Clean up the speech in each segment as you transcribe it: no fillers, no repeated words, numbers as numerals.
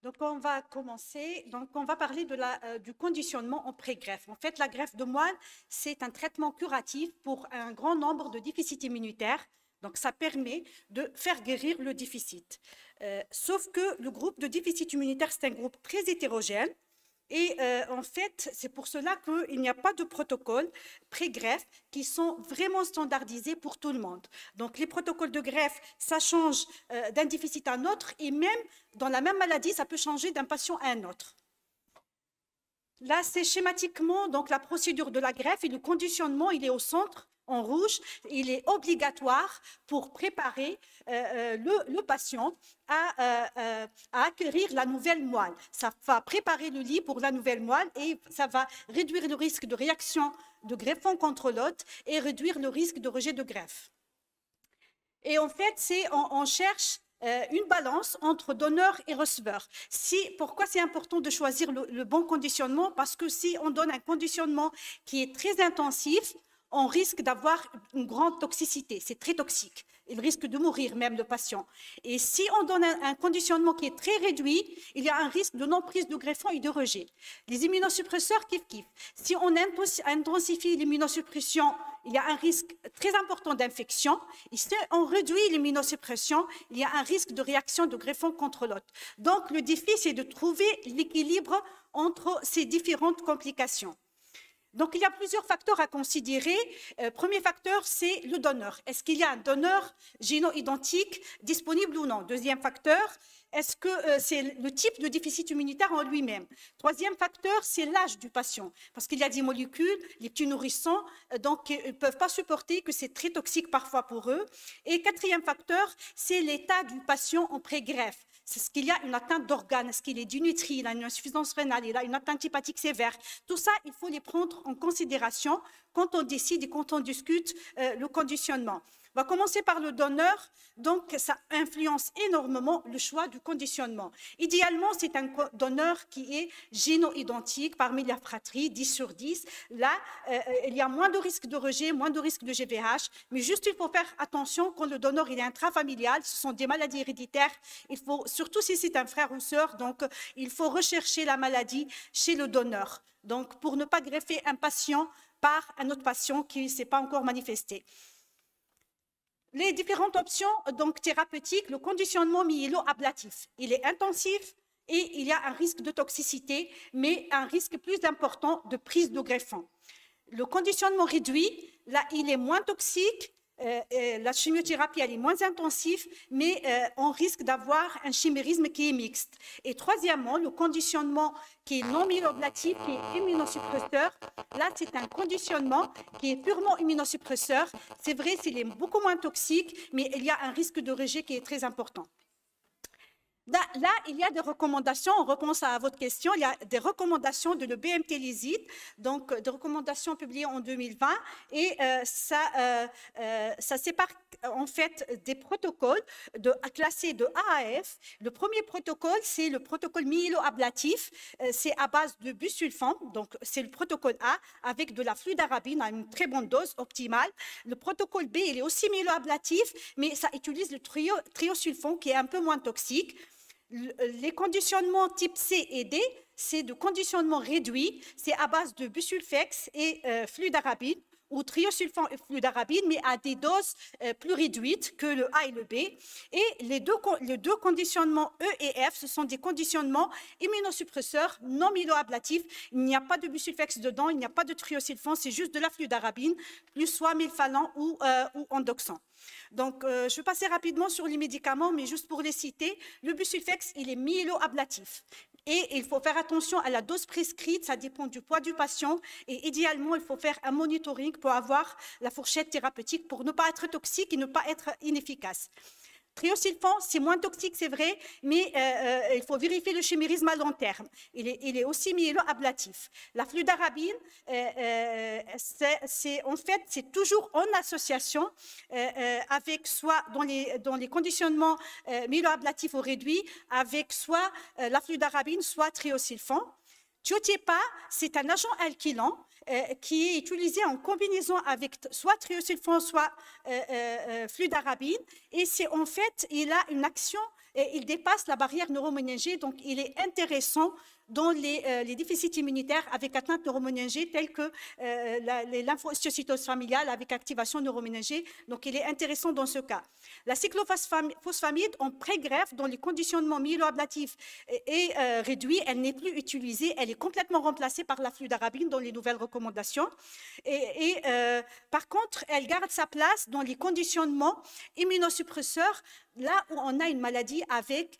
Donc, on va commencer. Donc, on va parler du conditionnement en pré-greffe. En fait, la greffe de moelle, c'est un traitement curatif pour un grand nombre de déficits immunitaires. Donc, ça permet de faire guérir le déficit. Sauf que le groupe de déficit immunitaire, c'est un groupe très hétérogène. Et en fait, c'est pour cela qu'il n'y a pas de protocole pré-greffe qui sont vraiment standardisés pour tout le monde. Donc, les protocoles de greffe, ça change d'un déficit à un autre et même dans la même maladie, ça peut changer d'un patient à un autre. Là, c'est schématiquement donc, la procédure de la greffe et le conditionnement, il est au centre. En rouge, il est obligatoire pour préparer le patient à acquérir la nouvelle moelle. Ça va préparer le lit pour la nouvelle moelle et ça va réduire le risque de réaction de greffon contre l'hôte et réduire le risque de rejet de greffe. Et en fait, on cherche une balance entre donneur et receveur. Pourquoi c'est important de choisir le bon conditionnement? Parce que si on donne un conditionnement qui est très intensif, on risque d'avoir une grande toxicité. C'est très toxique. Il risque de mourir même le patient. Et si on donne un conditionnement qui est très réduit, il y a un risque de non-prise de greffon et de rejet. Les immunosuppresseurs, kiff. Si on intensifie l'immunosuppression, il y a un risque très important d'infection. Et si on réduit l'immunosuppression, il y a un risque de réaction de greffon contre l'hôte. Donc, le défi, c'est de trouver l'équilibre entre ces différentes complications. Donc, il y a plusieurs facteurs à considérer. Premier facteur, c'est le donneur. Est-ce qu'il y a un donneur géno-identique disponible ou non? Deuxième facteur, est-ce que c'est le type de déficit immunitaire en lui-même? Troisième facteur, c'est l'âge du patient. Parce qu'il y a des molécules, les petits nourrissons, donc ils ne peuvent pas supporter que c'est très toxique parfois pour eux. Et quatrième facteur, c'est l'état du patient en pré-greffe. C'est ce qu'il y a une atteinte d'organes, est-ce qu'il est dénutri, il a une insuffisance rénale, il a une atteinte hépatique sévère. Tout ça, il faut les prendre en considération quand on décide et quand on discute le conditionnement. On va commencer par le donneur, donc ça influence énormément le choix du conditionnement. Idéalement, c'est un donneur qui est géno-identique parmi la fratrie, 10 sur 10. Là, il y a moins de risque de rejet, moins de risque de GVH, mais juste il faut faire attention quand le donneur il est intrafamilial, ce sont des maladies héréditaires, il faut, surtout si c'est un frère ou sœur, donc il faut rechercher la maladie chez le donneur. Donc, pour ne pas greffer un patient par un autre patient qui ne s'est pas encore manifesté. Les différentes options donc, thérapeutiques, le conditionnement myélo-ablatif, il est intensif et il y a un risque de toxicité, mais un risque plus important de prise de greffon. Le conditionnement réduit, là, il est moins toxique, la chimiothérapie elle est moins intensive, mais on risque d'avoir un chimérisme qui est mixte. Et troisièmement, le conditionnement qui est non myéloablatif, qui est immunosuppresseur. Là, c'est un conditionnement qui est purement immunosuppresseur. C'est vrai, c'est beaucoup moins toxique, mais il y a un risque de rejet qui est très important. Là, il y a des recommandations, on repense à votre question, il y a des recommandations de le BMT-Lyside, donc des recommandations publiées en 2020, et ça sépare en fait des protocoles classés de A à F. Le premier protocole, c'est le protocole myélo-ablatif, c'est à base de busulfan, donc c'est le protocole A, avec de la fludarabine à une très bonne dose optimale. Le protocole B, il est aussi myélo-ablatif, mais ça utilise le triosulfan qui est un peu moins toxique. Les conditionnements type C et D, c'est de conditionnement réduit, c'est à base de busulfex et fludarabine, ou triosulfan et fludarabine, mais à des doses plus réduites que le A et le B. Et les deux conditionnements E et F, ce sont des conditionnements immunosuppresseurs non myéloablatifs. Il n'y a pas de busulfex dedans, il n'y a pas de triosulfan, c'est juste de la fludarabine, plus soit mylphalan ou endoxan. Donc, je vais passer rapidement sur les médicaments, mais juste pour les citer, le busulfex, il est myéloablatif. Et il faut faire attention à la dose prescrite, ça dépend du poids du patient. Et idéalement, il faut faire un monitoring pour avoir la fourchette thérapeutique pour ne pas être toxique et ne pas être inefficace. Triosulfan, c'est moins toxique, c'est vrai, mais il faut vérifier le chimérisme à long terme. Il est aussi myélo-ablatif. La fludarabine, en fait, c'est toujours en association avec soit dans les conditionnements myélo-ablatifs ou réduits, avec soit la fludarabine, soit triosulfan. Thiotepa, c'est un agent alkylant qui est utilisé en combinaison avec soit triosulfan, soit fludarabine. Et c'est en fait, il a une action et il dépasse la barrière neuroméningée, donc il est intéressant dans les déficits immunitaires avec atteinte neuroméningée tels que les lymphohistiocytoses familiales avec activation neuroméningée. Donc, il est intéressant dans ce cas. La cyclophosphamide en pré-greffe, dont le conditionnement myéloablatif est réduit, elle n'est plus utilisée, elle est complètement remplacée par la fludarabine dans les nouvelles recommandations. Par contre, elle garde sa place dans les conditionnements immunosuppresseurs, là où on a une maladie avec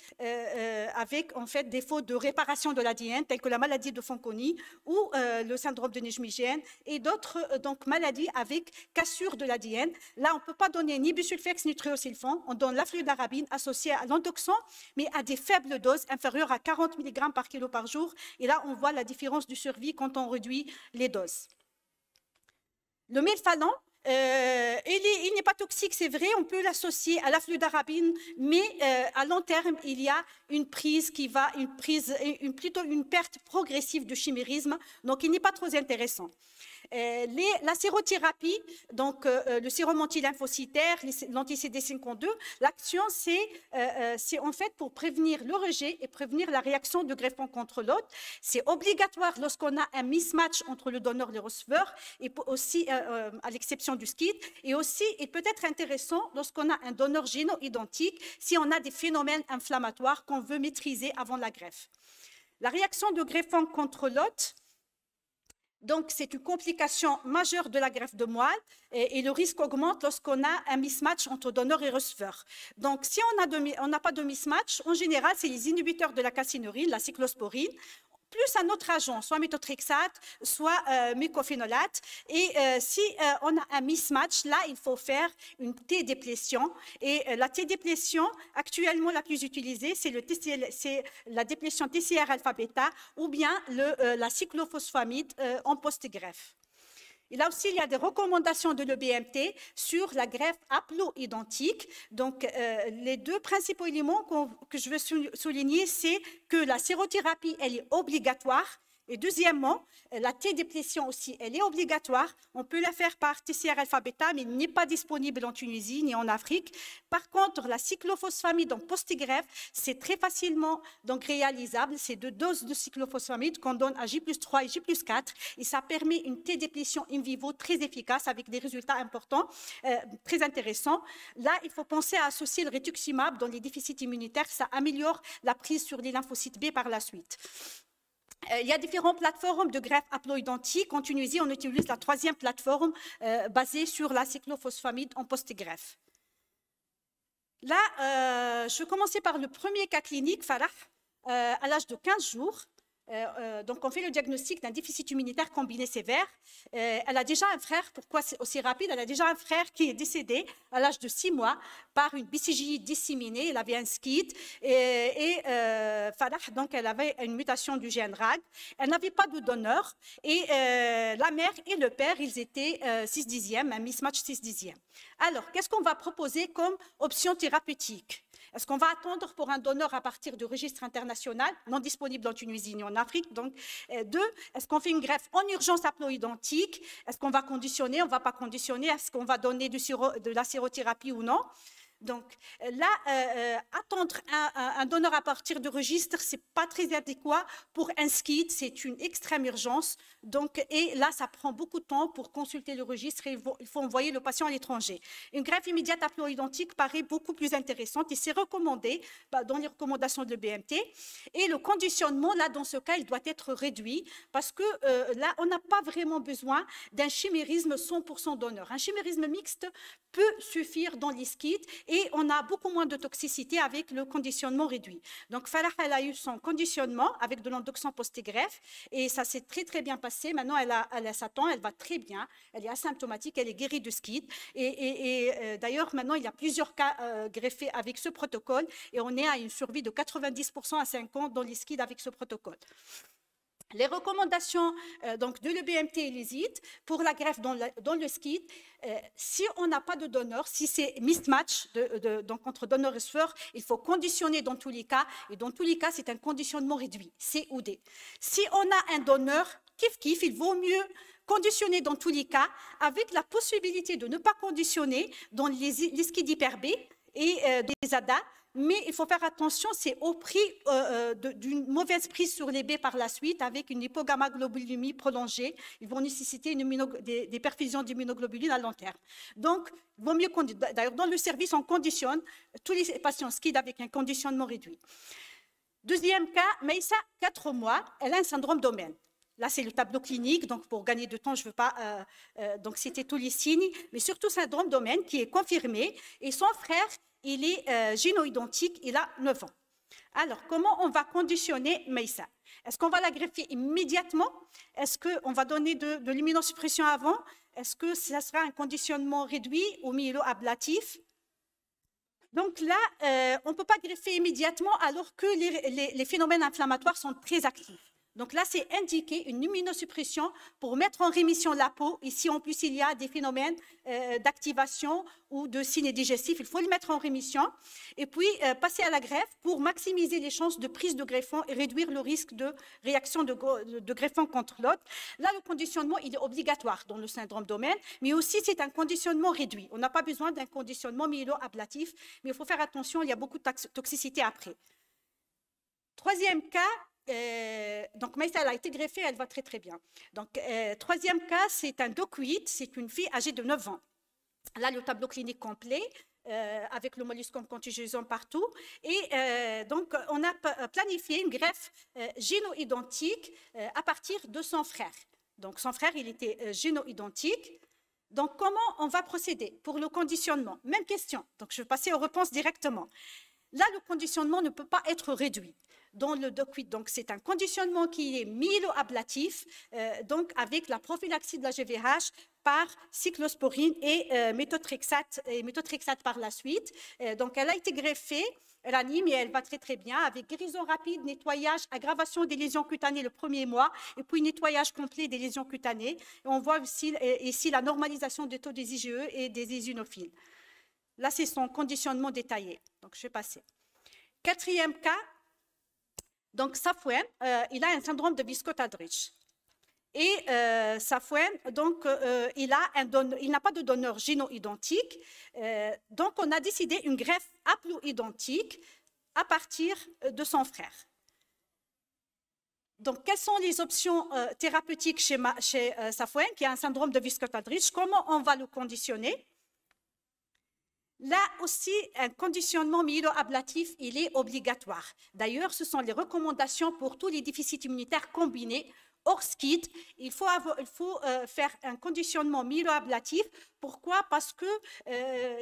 en fait défaut de réparation de l'ADN, telle que la maladie de Fanconi ou le syndrome de Neige-Migène et d'autres maladies avec cassure de l'ADN. Là, on ne peut pas donner ni bisulfex ni triosulfan, on donne la fludarabine associée à l'endoxan, mais à des faibles doses inférieures à 40 mg par kilo par jour. Et là, on voit la différence de survie quand on réduit les doses. Le mélphalan, il n'est pas toxique, c'est vrai, on peut l'associer à la fludarabine, mais à long terme, il y a une prise qui va, plutôt une perte progressive de chimérisme, donc il n'est pas trop intéressant. La sérothérapie, donc le sérum antilymphocytaire, l'anti-CD52, l'action, c'est en fait pour prévenir le rejet et prévenir la réaction de greffon contre l'autre. C'est obligatoire lorsqu'on a un mismatch entre le donneur et le receveur, et aussi à l'exception du SCID, et aussi, il peut être intéressant lorsqu'on a un donneur géno-identique, si on a des phénomènes inflammatoires qu'on veut maîtriser avant la greffe. La réaction de greffon contre l'autre, donc, c'est une complication majeure de la greffe de moelle et le risque augmente lorsqu'on a un mismatch entre donneur et receveur. Donc, si on n'a pas de mismatch, en général, c'est les inhibiteurs de la calcinurine, la cyclosporine, plus un autre agent, soit méthotrexate, soit mycophénolate. Et si on a un mismatch, là, il faut faire une T-déplétion. Et la T-déplétion, actuellement la plus utilisée, c'est la déplétion TCR-alpha-bêta ou bien la cyclophosphamide en post-greffe. Et là aussi, il y a des recommandations de l'EBMT sur la greffe haploïdentique. Donc, les deux principaux éléments que je veux souligner, c'est que la sérothérapie, elle est obligatoire. Et deuxièmement, la T-déplétion aussi, elle est obligatoire. On peut la faire par TCR-alpha-bêta, mais elle n'est pas disponible en Tunisie ni en Afrique. Par contre, la cyclophosphamide en post-greffe, c'est très facilement donc, réalisable. C'est 2 doses de cyclophosphamide qu'on donne à J+3 et J+4. Et ça permet une T-déplétion in vivo très efficace avec des résultats importants, très intéressants. Là, il faut penser à associer le rituximab dans les déficits immunitaires. Ça améliore la prise sur les lymphocytes B par la suite. Il y a différentes plateformes de greffe haploïdentique. En Tunisie, on utilise la 3e plateforme basée sur la cyclophosphamide en post-greffe. Là, je vais commencer par le premier cas clinique, Farah, à l'âge de 15 jours. Donc, on fait le diagnostic d'un déficit immunitaire combiné sévère. Elle a déjà un frère, pourquoi c'est aussi rapide? Elle a déjà un frère qui est décédé à l'âge de 6 mois par une BCG disséminée. Elle avait un SCID et Farah, donc, elle avait une mutation du gène RAG. Elle n'avait pas de donneur et la mère et le père, ils étaient 6/10e, un mismatch 6/10e. Alors, qu'est-ce qu'on va proposer comme option thérapeutique? Est-ce qu'on va attendre pour un donneur à partir du registre international, non disponible en Tunisie ni en Afrique? Donc, 2, est-ce qu'on fait une greffe en urgence haploïdentique? Est-ce qu'on va conditionner? On ne va pas conditionner. Est-ce qu'on va donner de la sérothérapie ou non? Donc là, attendre un donneur à partir du registre, ce n'est pas très adéquat pour un SCID, c'est une extrême urgence. Donc, et là, ça prend beaucoup de temps pour consulter le registre et il faut envoyer le patient à l'étranger. Une greffe immédiate haploïdentique paraît beaucoup plus intéressante et c'est recommandé dans les recommandations de l'EBMT. Et le conditionnement, là, dans ce cas, il doit être réduit parce que là, on n'a pas vraiment besoin d'un chimérisme 100% donneur. Un chimérisme mixte peut suffire dans les SCID et on a beaucoup moins de toxicité avec le conditionnement réduit. Donc, Farah, elle a eu son conditionnement avec de l'endoxan post-greffe et ça s'est très, très bien passé. Maintenant, elle a sa temps, elle va très bien, elle est asymptomatique, elle est guérie de SCID. Et d'ailleurs, maintenant, il y a plusieurs cas greffés avec ce protocole et on est à une survie de 90% à 5 ans dans les SCID avec ce protocole. Les recommandations donc, de l'EBMT et les IT pour la greffe dans le SCID, si on n'a pas de donneur, si c'est mismatch donc entre donneur et receveur, il faut conditionner dans tous les cas. Et dans tous les cas, c'est un conditionnement réduit, C ou D. Si on a un donneur, kiff, il vaut mieux conditionner dans tous les cas avec la possibilité de ne pas conditionner dans les SCID hyper B et des ADA mais il faut faire attention, c'est au prix d'une mauvaise prise sur les baies par la suite, avec une hypogammaglobulinémie prolongée. Ils vont nécessiter des perfusions d'immunoglobulines à long terme. Donc, il vaut mieux d'ailleurs, dans le service, on conditionne tous les patients SCID avec un conditionnement réduit. Deuxième cas, Maïssa, 4 mois, elle a un syndrome d'Omen. Là, c'est le tableau clinique, donc pour gagner de temps, je ne veux pas donc citer tous les signes, mais surtout syndrome d'Omen qui est confirmé. Et son frère, il est génoïdentique, il a 9 ans. Alors, comment on va conditionner Maïssa? Est-ce qu'on va la greffer immédiatement? Est-ce qu'on va donner de l'immunosuppression avant? Est-ce que ça sera un conditionnement réduit ou myélo-ablatif? Donc là, on ne peut pas greffer immédiatement alors que les phénomènes inflammatoires sont très actifs. Donc là, c'est indiqué une immunosuppression pour mettre en rémission la peau. Ici, en plus, il y a des phénomènes d'activation ou de signes digestifs. Il faut le mettre en rémission. Et puis, passer à la greffe pour maximiser les chances de prise de greffon et réduire le risque de réaction de greffon contre l'autre. Là, le conditionnement, il est obligatoire dans le syndrome d'Omen, mais aussi, c'est un conditionnement réduit. On n'a pas besoin d'un conditionnement myélo-ablatif, mais il faut faire attention, il y a beaucoup de toxicité après. Troisième cas, donc Maïssa, elle a été greffée, elle va très très bien. Donc troisième cas, c'est un docuite, c'est une fille âgée de 9 ans. Là, le tableau clinique complet, avec le molluscum contagiosum partout. Et donc, on a planifié une greffe géno-identique à partir de son frère. Donc, son frère, il était géno-identique. Donc, comment on va procéder pour le conditionnement? Même question. Donc, je vais passer aux réponses directement. Là, le conditionnement ne peut pas être réduit. Dans le docuite, donc c'est un conditionnement qui est myélo-ablatif, donc avec la prophylaxie de la GVH par cyclosporine et méthotrexate par la suite. Donc elle a été greffée, elle anime et elle va très très bien avec guérison rapide, nettoyage, aggravation des lésions cutanées le premier mois et puis nettoyage complet des lésions cutanées. Et on voit aussi ici la normalisation des taux des IgE et des eosinophiles. Là, c'est son conditionnement détaillé. Donc je vais passer. Quatrième cas. Donc, Safwan, il a un syndrome de Wiskott-Aldrich. Et Safwan, donc, il n'a pas de donneur géno-identique. Donc, on a décidé une greffe haplo-identique à partir de son frère. Donc, quelles sont les options thérapeutiques chez Safwan, qui a un syndrome de Wiskott-Aldrich? Comment on va le conditionner? Là aussi, un conditionnement myélo-ablatif, il est obligatoire. D'ailleurs, ce sont les recommandations pour tous les déficits immunitaires combinés. Hors SCID, il faut faire un conditionnement myélo-ablatif. Pourquoi? Parce que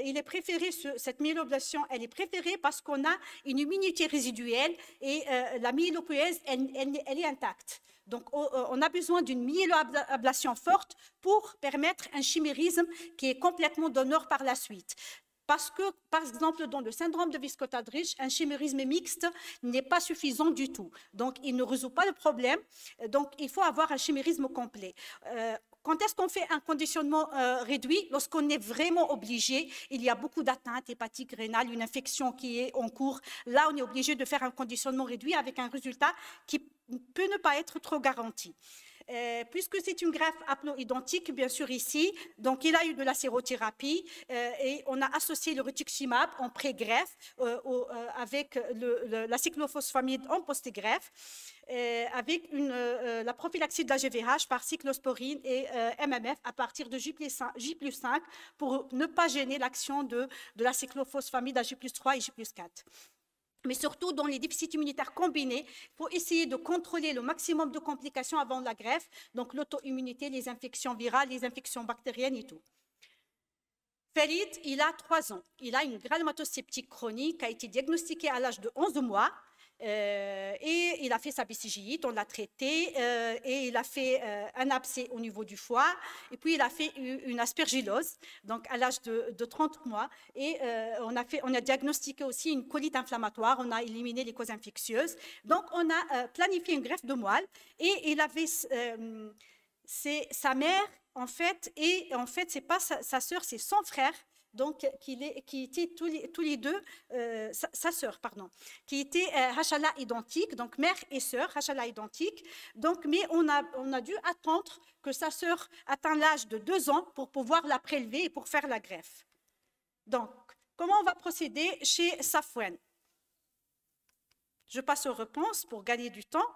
il est préféré, cette myéloablation, elle est préférée parce qu'on a une immunité résiduelle et la myélopoïèse, elle est intacte. Donc, on a besoin d'une myéloablation forte pour permettre un chimérisme qui est complètement donneur par la suite. Parce que, par exemple, dans le syndrome de Wiskott-Aldrich, un chimérisme mixte n'est pas suffisant du tout. Donc, il ne résout pas le problème. Donc, il faut avoir un chimérisme complet. Quand est-ce qu'on fait un conditionnement réduit? Lorsqu'on est vraiment obligé, il y a beaucoup d'atteintes hépatiques, rénales, une infection qui est en cours. Là, on est obligé de faire un conditionnement réduit avec un résultat qui peut ne pas être trop garanti. Puisque c'est une greffe haplo-identique, bien sûr ici, donc il a eu de la sérothérapie et on a associé le rituximab en pré-greffe avec la cyclophosphamide en post-greffe, avec la prophylaxie de la GVH par cyclosporine et MMF à partir de J+5 pour ne pas gêner l'action de la cyclophosphamide à J+3 et J+4. Mais surtout, dans les déficits immunitaires combinés, il faut essayer de contrôler le maximum de complications avant la greffe, donc l'auto-immunité, les infections virales, les infections bactériennes et tout. Farid, il a 3 ans. Il a une granulomatose septique chronique, qui a été diagnostiquée à l'âge de 11 mois. Et il a fait sa BCGite, on l'a traité, et il a fait un abcès au niveau du foie, et puis il a fait une aspergillose, donc à l'âge de 30 mois, et on a diagnostiqué aussi une colite inflammatoire, on a éliminé les causes infectieuses, donc on a planifié une greffe de moelle, et il avait, c'est sa mère, en fait, et en fait, c'est pas sa sœur, c'est son frère, donc qui étaient tous les deux, sa sœur, pardon, qui étaient HLA identiques, donc mère et sœur, HLA identiques. Donc, mais on a dû attendre que sa sœur atteigne l'âge de 2 ans pour pouvoir la prélever et pour faire la greffe. Donc, comment on va procéder chez Safwan? Je passe aux réponses pour gagner du temps.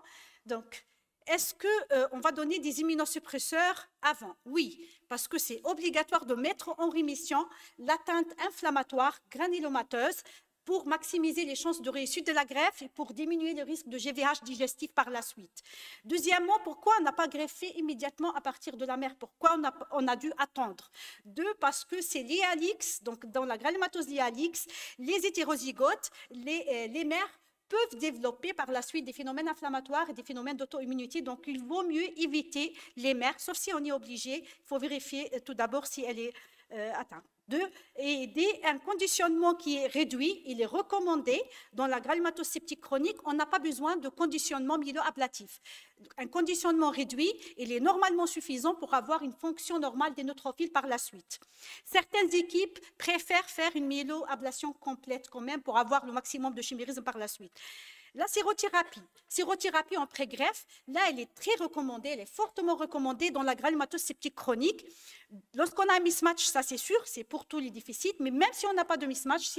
Donc, est-ce qu'on va donner des immunosuppresseurs avant? Oui, parce que c'est obligatoire de mettre en rémission l'atteinte inflammatoire granulomateuse pour maximiser les chances de réussite de la greffe et pour diminuer le risque de GVH digestif par la suite. Deuxièmement, pourquoi on n'a pas greffé immédiatement à partir de la mère? Pourquoi on a dû attendre? Deux, parce que c'est l'IALIX, donc dans la granulomatose l'IALIX, les hétérozygotes, les mères peuvent développer par la suite des phénomènes inflammatoires et des phénomènes d'auto-immunité. Donc, il vaut mieux éviter les mères, sauf si on est obligé. Il faut vérifier tout d'abord si elle est atteinte. Deux, aider un conditionnement qui est réduit, il est recommandé dans la granulomatose septique chronique, on n'a pas besoin de conditionnement myéloablatif. Un conditionnement réduit, il est normalement suffisant pour avoir une fonction normale des neutrophiles par la suite. Certaines équipes préfèrent faire une myéloablation complète quand même pour avoir le maximum de chimérisme par la suite. La sérothérapie en pré-greffe, là, elle est très recommandée, elle est fortement recommandée dans la granulomatose septique chronique. Lorsqu'on a un mismatch, ça c'est sûr, c'est pour tous les déficits, mais même si on n'a pas de mismatch,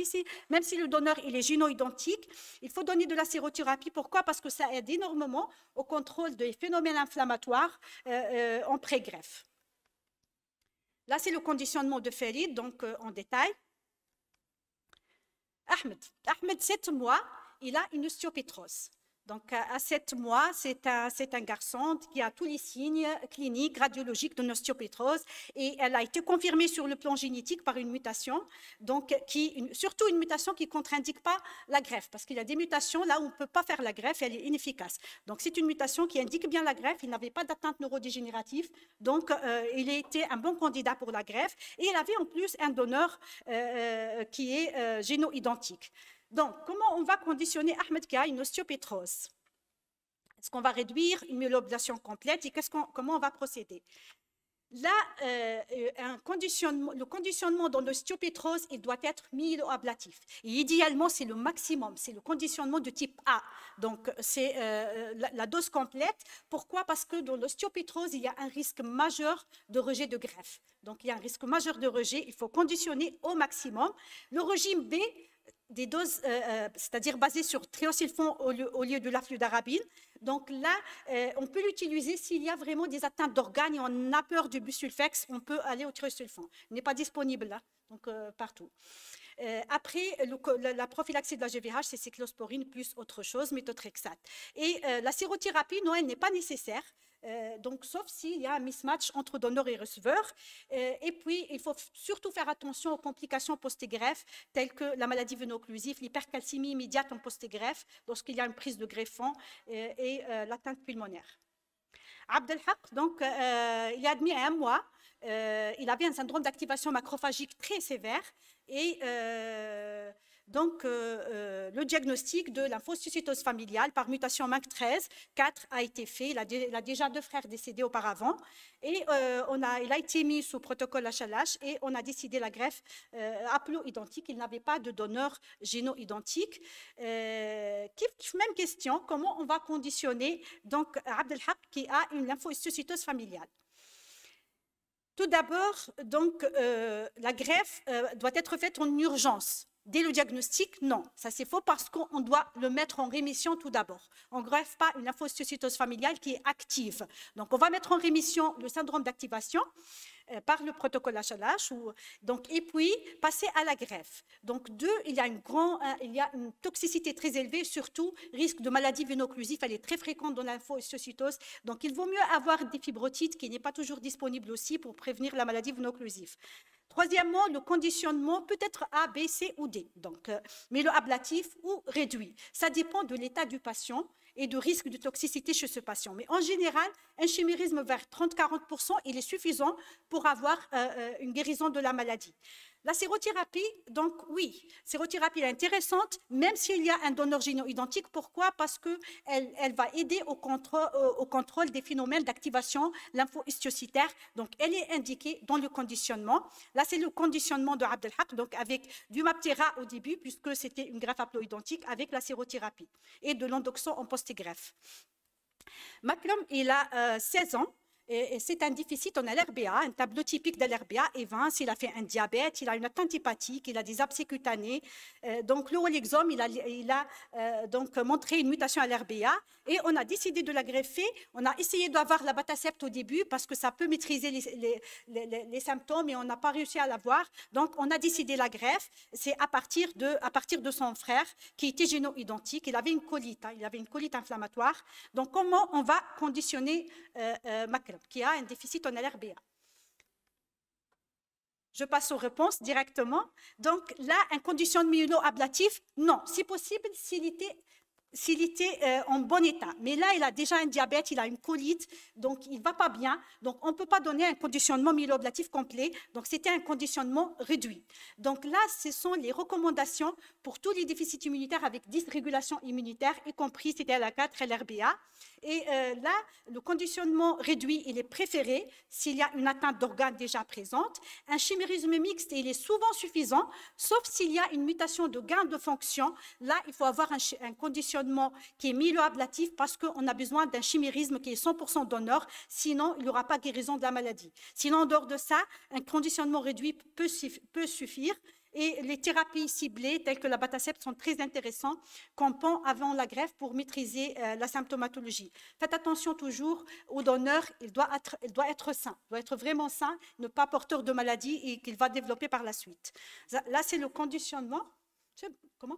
même si le donneur il est géno-identique, il faut donner de la sérothérapie. Pourquoi? Parce que ça aide énormément au contrôle des phénomènes inflammatoires en pré-greffe. Là, c'est le conditionnement de Farid, donc en détail. Ahmed, 7 mois, il a une ostéopétrose. Donc, à 7 mois, c'est un garçon qui a tous les signes cliniques, radiologiques d'une ostéopétrose et elle a été confirmée sur le plan génétique par une mutation, donc surtout une mutation qui ne contre-indique pas la greffe, parce qu'il y a des mutations là où on ne peut pas faire la greffe, elle est inefficace. Donc, c'est une mutation qui indique bien la greffe, il n'avait pas d'atteinte neurodégénérative, donc il a été un bon candidat pour la greffe et il avait en plus un donneur qui est géno-identique. Donc, comment on va conditionner Ahmed qui a une ostéopétrose? Est-ce qu'on va réduire une myeloablation complète et comment on va procéder? Là, le conditionnement dans l'ostéopétrose, il doit être myéloablatif. Et idéalement, c'est le maximum, c'est le conditionnement de type A. Donc, c'est la dose complète. Pourquoi? Parce que dans l'ostéopétrose, il y a un risque majeur de rejet de greffe. Donc, il y a un risque majeur de rejet, il faut conditionner au maximum. Le régime B, des doses, c'est-à-dire basées sur triosulfon au lieu de la fludarabine. Donc là, on peut l'utiliser s'il y a vraiment des atteintes d'organes et on a peur du busulfex, on peut aller au triosulfon. Il n'est pas disponible là, donc partout. Après, la prophylaxie de la GVH, c'est cyclosporine plus autre chose, méthotrexate. Et la sérothérapie, non, elle n'est pas nécessaire. Donc, sauf s'il y a un mismatch entre donneur et receveur. Et puis, il faut surtout faire attention aux complications post-greffe, telles que la maladie veno-occlusive, l'hypercalcémie immédiate en post-greffe, lorsqu'il y a une prise de greffon et l'atteinte pulmonaire. Abdelhaq, donc, il est admis à 1 mois. Il avait un syndrome d'activation macrophagique très sévère et donc, le diagnostic de lymphocytose familiale par mutation MANC13, 4 a été fait. Il a déjà 2 frères décédés auparavant. Et il a été mis sous protocole HLH et on a décidé la greffe haplo-identique. Il n'avait pas de donneur géno-identique. Même question, comment on va conditionner donc Abdelhaq qui a une lymphocytose familiale? Tout d'abord, donc, la greffe doit être faite en urgence. Dès le diagnostic, non, ça c'est faux parce qu'on doit le mettre en rémission tout d'abord. On ne greffe pas une lymphocytose familiale qui est active. Donc, on va mettre en rémission le syndrome d'activation par le protocole HLH, et puis passer à la greffe. Donc, 2, il y a une toxicité très élevée, surtout risque de maladie veno-occlusive, elle est très fréquente dans la lymphocytose. Donc, il vaut mieux avoir des fibrotides qui n'est pas toujours disponible aussi pour prévenir la maladie veno-occlusive. Troisièmement, le conditionnement peut être A, B, C ou D, donc myéloablatif ou réduit. Ça dépend de l'état du patient et du risque de toxicité chez ce patient. Mais en général, un chimérisme vers 30-40%, il est suffisant pour avoir une guérison de la maladie. La sérothérapie, donc oui, sérothérapie est intéressante, même s'il y a un donneur géno-identique. Pourquoi? Parce qu'elle va aider au contrôle des phénomènes d'activation lympho-histiocytaire. Donc, elle est indiquée dans le conditionnement. Là, c'est le conditionnement de Abdelhaq, donc avec du Maptera au début, puisque c'était une greffe haplo-identique, avec la sérothérapie et de l'endoxon en post-greffe. Makram, il a 16 ans. Et c'est un déficit en LRBA, un tableau typique de l'RBA, Evans, il a fait un diabète, il a une atteinte hépatique, il a des abcès cutanés. Donc, le Rolexome, il a donc montré une mutation à l'RBA et on a décidé de la greffer. On a essayé d'avoir l'abatacept au début parce que ça peut maîtriser les symptômes et on n'a pas réussi à l'avoir. Donc, on a décidé la greffe. C'est à partir de son frère qui était géno-identique. Il avait une colite, il avait une colite inflammatoire. Donc, comment on va conditionner Macron, qui a un déficit en LRBA? Je passe aux réponses directement. Donc là, un conditionnement immunoablatif, non. Si possible, s'il était en bon état. Mais là, il a déjà un diabète, il a une colite, donc il ne va pas bien. Donc, on ne peut pas donner un conditionnement myeloablatif complet. Donc, c'était un conditionnement réduit. Donc là, ce sont les recommandations pour tous les déficits immunitaires avec dysrégulation immunitaire, y compris CTLA4 et l'RBA. Et là, le conditionnement réduit, il est préféré s'il y a une atteinte d'organes déjà présente. Un chimérisme mixte, il est souvent suffisant, sauf s'il y a une mutation de gain de fonction. Là, il faut avoir un conditionnement qui est myeloablatif parce qu'on a besoin d'un chimérisme qui est 100% donneur, sinon il n'y aura pas guérison de la maladie. Sinon, en dehors de ça, un conditionnement réduit peut suffire. Et les thérapies ciblées, telles que l'abatacept, sont très intéressantes qu'on prend avant la greffe pour maîtriser la symptomatologie. Faites attention toujours au donneur, il doit être sain, il doit être vraiment sain, ne pas porteur de maladie et qu'il va développer par la suite. Là, c'est le conditionnement. Comment?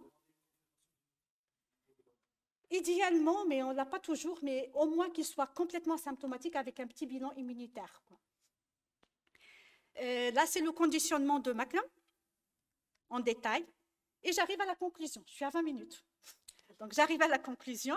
Idéalement, mais on ne l'a pas toujours, mais au moins qu'il soit complètement symptomatique avec un petit bilan immunitaire. Là, c'est le conditionnement de Macron en détail. Et j'arrive à la conclusion. Je suis à 20 minutes. Donc, j'arrive à la conclusion.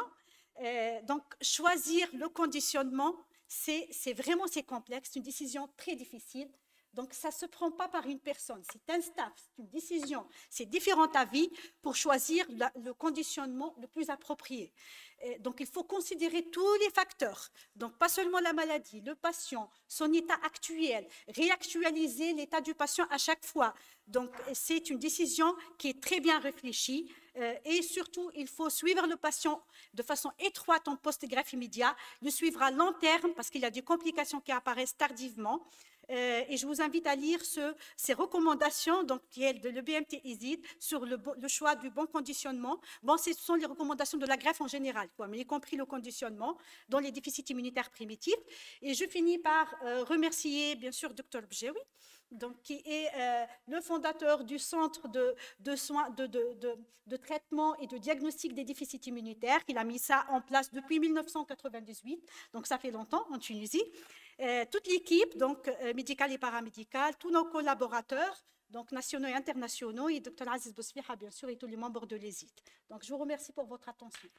Donc, choisir le conditionnement, c'est complexe, c'est une décision très difficile. Donc, ça ne se prend pas par une personne. C'est un staff, c'est une décision. C'est différents avis pour choisir le conditionnement le plus approprié. Donc, il faut considérer tous les facteurs. Donc, pas seulement la maladie, le patient, son état actuel, réactualiser l'état du patient à chaque fois. Donc, c'est une décision qui est très bien réfléchie. Et surtout, il faut suivre le patient de façon étroite en post-greffe immédiat, le suivre à long terme parce qu'il y a des complications qui apparaissent tardivement. Et je vous invite à lire ces recommandations donc, de l'EBMT-ISID sur le choix du bon conditionnement. Bon, ce sont les recommandations de la greffe en général, mais y compris le conditionnement dans les déficits immunitaires primitifs. Et je finis par remercier, bien sûr, Dr Bjewi, donc, qui est le fondateur du centre de soins, de traitement et de diagnostic des déficits immunitaires. Il a mis ça en place depuis 1998, donc ça fait longtemps en Tunisie. Toute l'équipe, donc médicale et paramédicale, tous nos collaborateurs, donc nationaux et internationaux, et Dr Aziz Bousfiha, bien sûr, et tous les membres de l'ESID. Donc, je vous remercie pour votre attention.